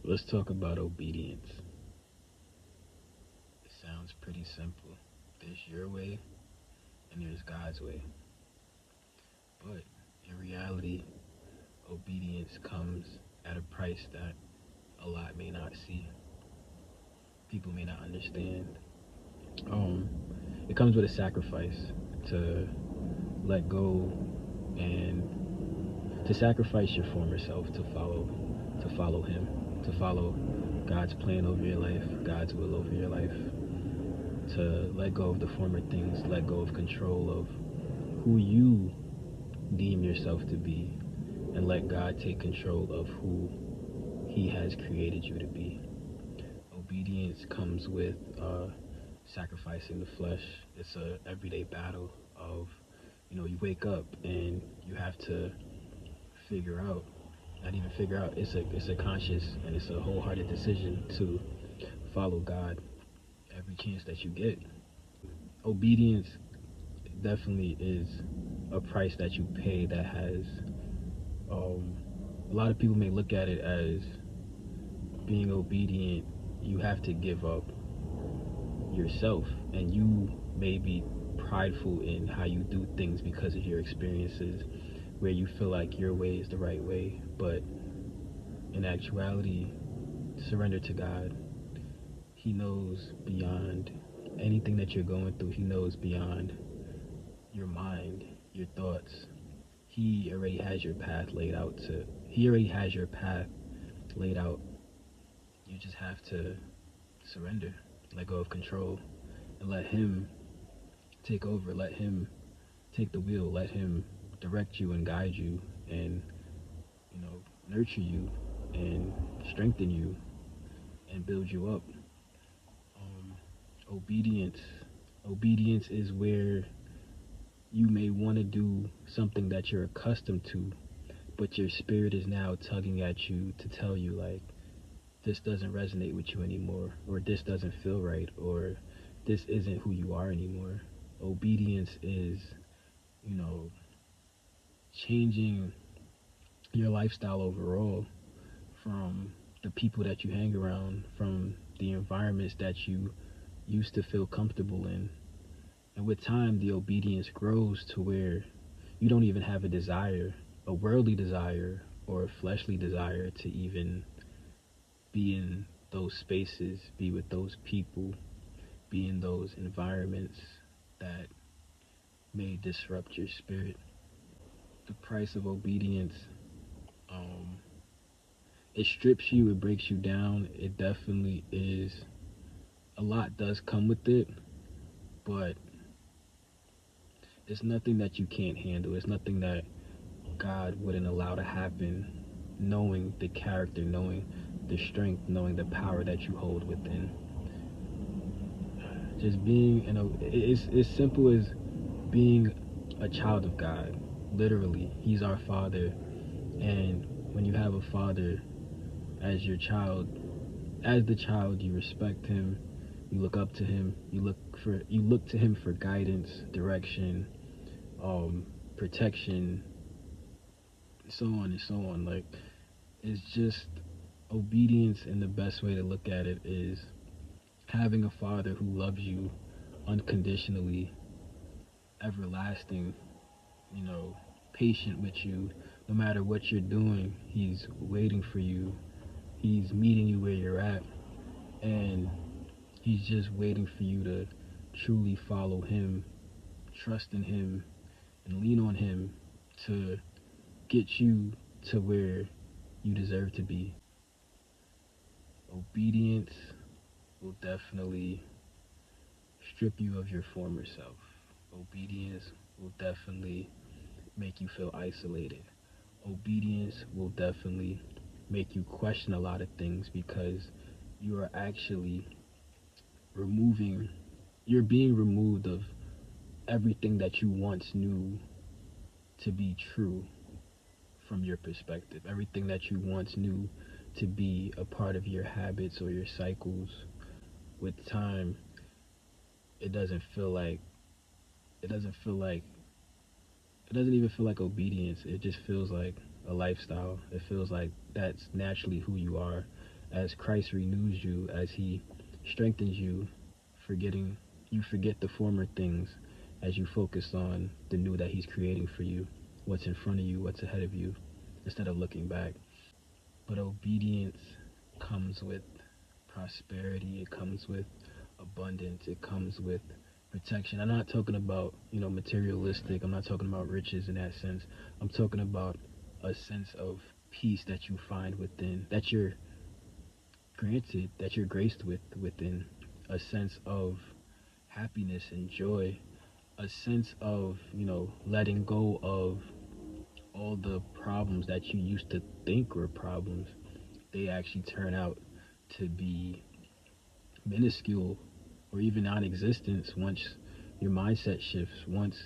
Let's talk about obedience. It sounds pretty simple. There's your way and there's God's way. But in reality, obedience comes at a price that a lot may not see. People may not understand. Um, it comes with a sacrifice to let go and to sacrifice your former self to follow him, to follow God's plan over your life, God's will over your life, to let go of the former things, let go of control of who you deem yourself to be, and let God take control of who he has created you to be. Obedience comes with sacrificing the flesh. It's a everyday battle of, you wake up and you have to figure out, not even figure out, it's a conscious and it's a wholehearted decision to follow God every chance that you get. Obedience definitely is a price that you pay that has, um, a lot of people may look at it as being obedient, you have to give up yourself, and you may be prideful in how you do things because of your experiences where you feel like your way is the right way, but in actuality, surrender to God. He knows beyond anything that you're going through. He knows beyond your mind, your thoughts. He already has your path laid out. You just have to surrender, let go of control, and let him take over, let him take the wheel, let him direct you and guide you and, nurture you and strengthen you and build you up. Um, obedience. Obedience is where you may want to do something that you're accustomed to, but your spirit is now tugging at you to tell you, like, this doesn't resonate with you anymore, or this doesn't feel right, or this isn't who you are anymore. Obedience is, you know, changing your lifestyle overall, from the people that you hang around, from the environments that you used to feel comfortable in. And with time, the obedience grows to where you don't even have a desire, a worldly desire or a fleshly desire to even be in those spaces, be with those people, be in those environments that may disrupt your spirit. The price of obedience, um, it strips you, it breaks you down. It definitely is. A lot does come with it, but it's nothing that you can't handle. It's nothing that God wouldn't allow to happen, knowing the character, knowing the strength, knowing the power that you hold within. Just being, it's as simple as being a child of God. Literally, He's our Father, and when you have a father as your child, as the child, you respect him, you look up to him, you look to him for guidance, direction, protection, so on and so on. Like, it's just obedience, and the best way to look at it is having a father who loves you unconditionally, everlasting, you know, patient with you. No matter what you're doing, he's waiting for you. He's meeting you where you're at, and he's just waiting for you to truly follow him, trust in him, and lean on him to get you to where you deserve to be. Obedience will definitely strip you of your former self. Obedience will definitely make you feel isolated. Obedience will definitely make you question a lot of things because you are actually removing, you're being removed of everything that you once knew to be true from your perspective, everything that you once knew to be a part of your habits or your cycles. With time, it doesn't feel like, it doesn't feel like, it doesn't even feel like obedience. It just feels like a lifestyle. It feels like that's naturally who you are. as Christ renews you, as he strengthens you, forgetting you forget the former things as you focus on the new that he's creating for you, what's in front of you, what's ahead of you, instead of looking back. But obedience comes with prosperity, it comes with abundance, it comes with protection. I'm not talking about, materialistic, I'm not talking about riches in that sense. I'm talking about a sense of peace that you find within, that you're granted, that you're graced with within, a sense of happiness and joy, a sense of, letting go of all the problems that you used to think were problems. They actually turn out to be minuscule or even non-existent once your mindset shifts, once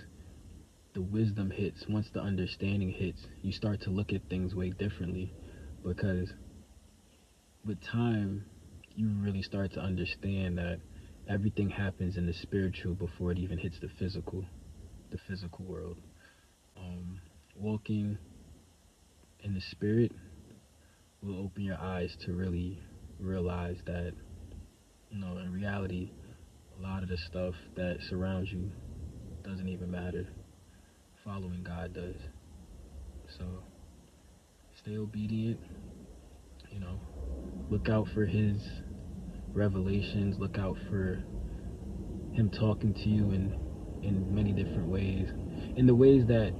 the wisdom hits, once the understanding hits. You start to look at things way differently, because with time you really start to understand that everything happens in the spiritual before it even hits the physical world. Walking in the spirit will open your eyes to really realize that, in reality, a lot of the stuff that surrounds you doesn't even matter. Following God does. So stay obedient, you know, look out for his revelations, look out for him talking to you in many different ways, in the ways that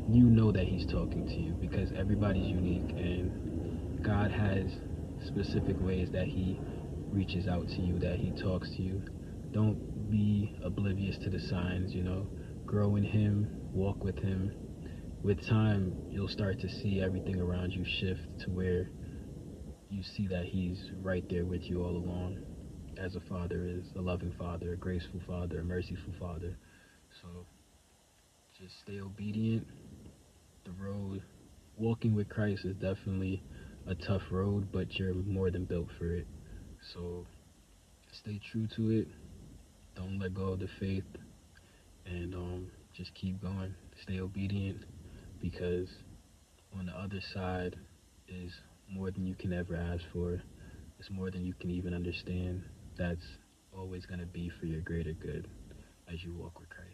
you know that he's talking to you, because everybody's unique and God has specific ways that he reaches out to you, that he talks to you. Don't be oblivious to the signs, grow in him, walk with him. With time, you'll start to see everything around you shift to where you see that he's right there with you all along, as a father is, a loving father, a graceful father, a merciful father. So just stay obedient. The road, walking with Christ is definitely a tough road, but you're more than built for it. So stay true to it. Don't let go of the faith, and just keep going. Stay obedient, because on the other side is more than you can ever ask for. It's more than you can even understand. That's always going to be for your greater good as you walk with Christ.